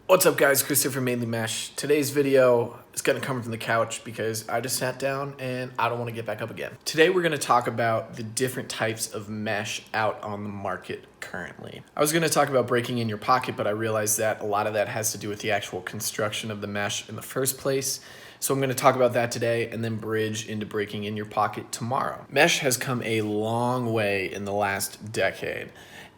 What's up guys, Christopher from Mainely Mesh. Today's video is gonna come from the couch because I just sat down and I don't wanna get back up again. Today we're gonna talk about the different types of mesh out on the market currently. I was gonna talk about breaking in your pocket, but I realized that a lot of that has to do with the actual construction of the mesh in the first place. So I'm gonna talk about that today and then bridge into breaking in your pocket tomorrow. Mesh has come a long way in the last decade.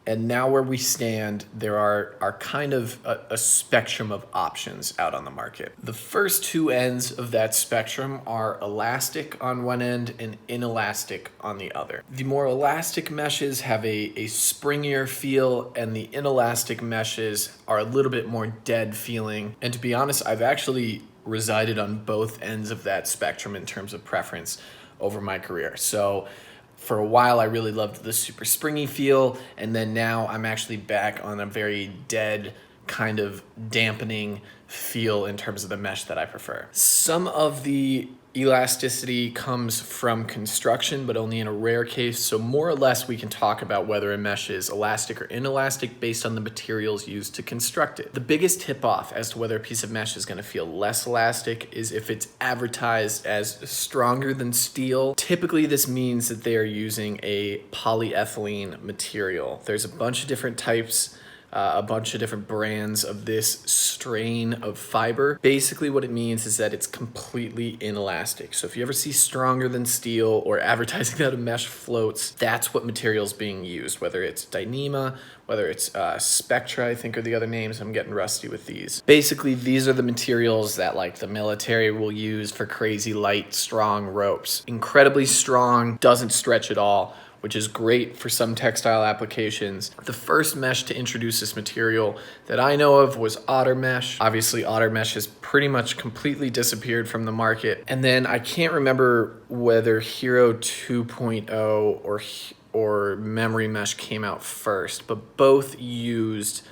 And now where we stand, there are kind of a spectrum of options out on the market. The first two ends of that spectrum are elastic on one end and inelastic on the other. The more elastic meshes have a springier feel, and the inelastic meshes are a little bit more dead feeling. And to be honest, I've actually resided on both ends of that spectrum in terms of preference over my career. So for a while, I really loved the super springy feel, and then now I'm actually back on a very dead, kind of dampening feel in terms of the mesh that I prefer. Some of the elasticity comes from construction, but only in a rare case. So more or less, we can talk about whether a mesh is elastic or inelastic based on the materials used to construct it. The biggest tip-off as to whether a piece of mesh is going to feel less elastic is if it's advertised as stronger than steel. Typically, this means that they are using a polyethylene material. There's a bunch of different types, a bunch of different brands of this strain of fiber. Basically what it means is that it's completely inelastic. So if you ever see stronger than steel or advertising that a mesh floats, that's what material's being used, whether it's Dyneema, whether it's Spectra, I think are the other names. I'm getting rusty with these. Basically, these are the materials that like the military will use for crazy light, strong ropes. Incredibly strong, doesn't stretch at all, which is great for some textile applications. The first mesh to introduce this material that I know of was Otter Mesh. Obviously, Otter Mesh has pretty much completely disappeared from the market. And then I can't remember whether Hero 2.0 or Memory Mesh came out first, but both used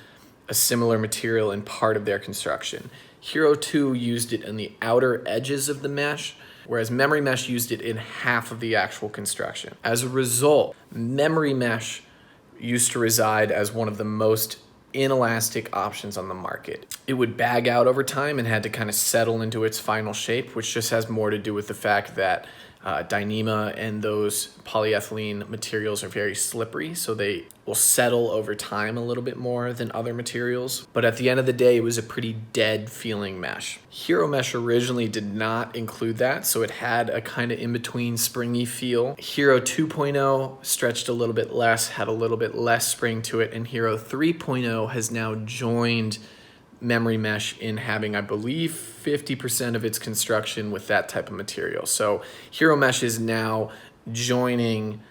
a similar material in part of their construction. Hero 2 used it in the outer edges of the mesh, whereas Memory Mesh used it in half of the actual construction. As a result, Memory Mesh used to reside as one of the most inelastic options on the market. It would bag out over time and had to kind of settle into its final shape, which just has more to do with the fact that Dyneema and those polyethylene materials are very slippery, so they will settle over time a little bit more than other materials. But at the end of the day, it was a pretty dead feeling mesh. Hero Mesh originally did not include that, so it had a kind of in-between springy feel. Hero 2.0 stretched a little bit less, had a little bit less spring to it, and Hero 3.0 has now joined Memory Mesh in having, I believe, 50% of its construction with that type of material. So Hero Mesh is now joining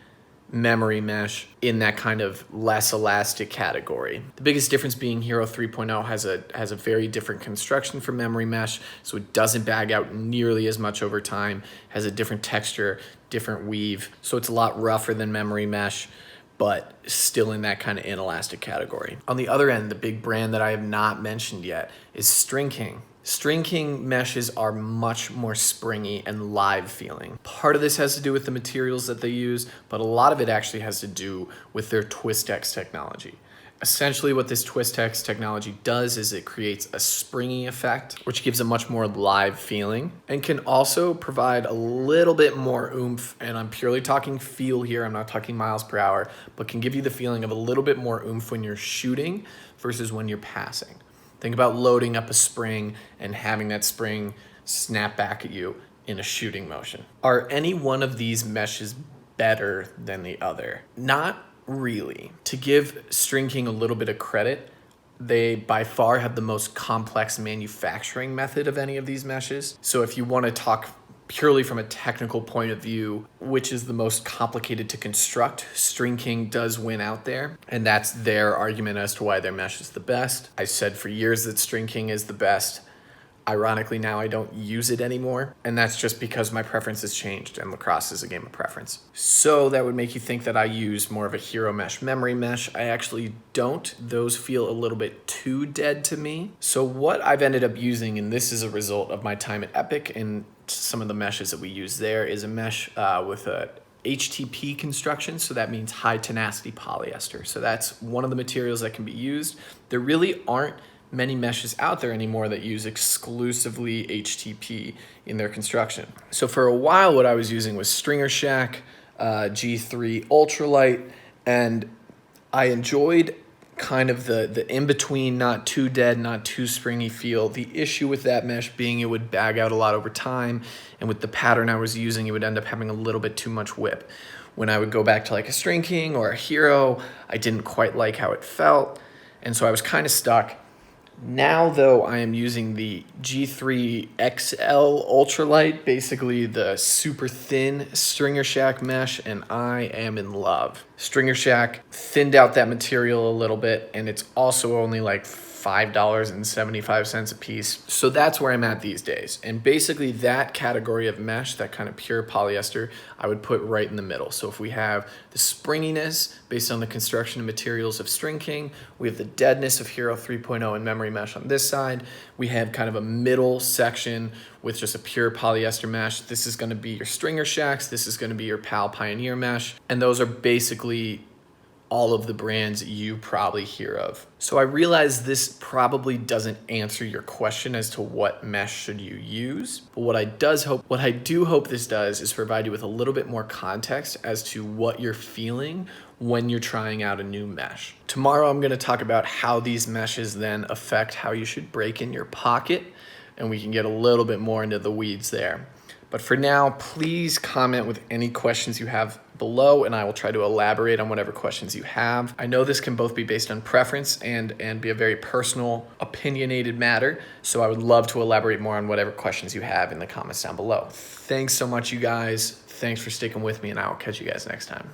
Memory Mesh in that kind of less elastic category. The biggest difference being Hero 3.0 has a very different construction from Memory Mesh, so it doesn't bag out nearly as much over time, has a different texture, different weave, so it's a lot rougher than Memory Mesh, but still in that kind of inelastic category. On the other end, the big brand that I have not mentioned yet is String King. String King meshes are much more springy and live feeling. Part of this has to do with the materials that they use, but a lot of it actually has to do with their Twist-X technology. Essentially what this Twist-X technology does is it creates a springy effect, which gives a much more live feeling and can also provide a little bit more oomph. And I'm purely talking feel here, I'm not talking miles per hour, but can give you the feeling of a little bit more oomph when you're shooting versus when you're passing. Think about loading up a spring and having that spring snap back at you in a shooting motion. Are any one of these meshes better than the other? Not really. To give String King a little bit of credit, they by far have the most complex manufacturing method of any of these meshes. So if you want to talk purely from a technical point of view, which is the most complicated to construct, String King does win out there. And that's their argument as to why their mesh is the best. I said for years that String King is the best. Ironically, now I don't use it anymore, and that's just because my preference has changed and lacrosse is a game of preference. So that would make you think that I use more of a Hero Mesh, Memory Mesh. I actually don't. Those feel a little bit too dead to me. So what I've ended up using, and this is a result of my time at Epic and some of the meshes that we use there, is a mesh with a HTP construction, so that means high tenacity polyester. So that's one of the materials that can be used. There really aren't many meshes out there anymore that use exclusively HTP in their construction. So for a while, what I was using was Stringer Shack, G3 Ultralight, and I enjoyed kind of the in-between, not too dead, not too springy feel. The issue with that mesh being it would bag out a lot over time, and with the pattern I was using, it would end up having a little bit too much whip. When I would go back to like a String King or a Hero, I didn't quite like how it felt, and so I was kind of stuck. Now though, I am using the G3 XL Ultralight, basically the super thin Stringer Shack mesh, and I am in love. Stringer Shack thinned out that material a little bit, and it's also only like $5.75 a piece. So that's where I'm at these days. And basically that category of mesh, that kind of pure polyester, I would put right in the middle. So if we have the springiness based on the construction and materials of String King, we have the deadness of Hero 3.0 and memory mesh on this side, we have kind of a middle section with just a pure polyester mesh. This is gonna be your Stringer Shacks, this is gonna be your PAL Pioneer mesh, and those are basically all of the brands you probably hear of. So I realize this probably doesn't answer your question as to what mesh should you use, but what I do hope this does is provide you with a little bit more context as to what you're feeling when you're trying out a new mesh. Tomorrow I'm gonna talk about how these meshes then affect how you should break in your pocket, and we can get a little bit more into the weeds there. But for now, please comment with any questions you have below, and I will try to elaborate on whatever questions you have. I know this can both be based on preference and be a very personal, opinionated matter, so I would love to elaborate more on whatever questions you have in the comments down below. Thanks so much, you guys. Thanks for sticking with me, and I will catch you guys next time.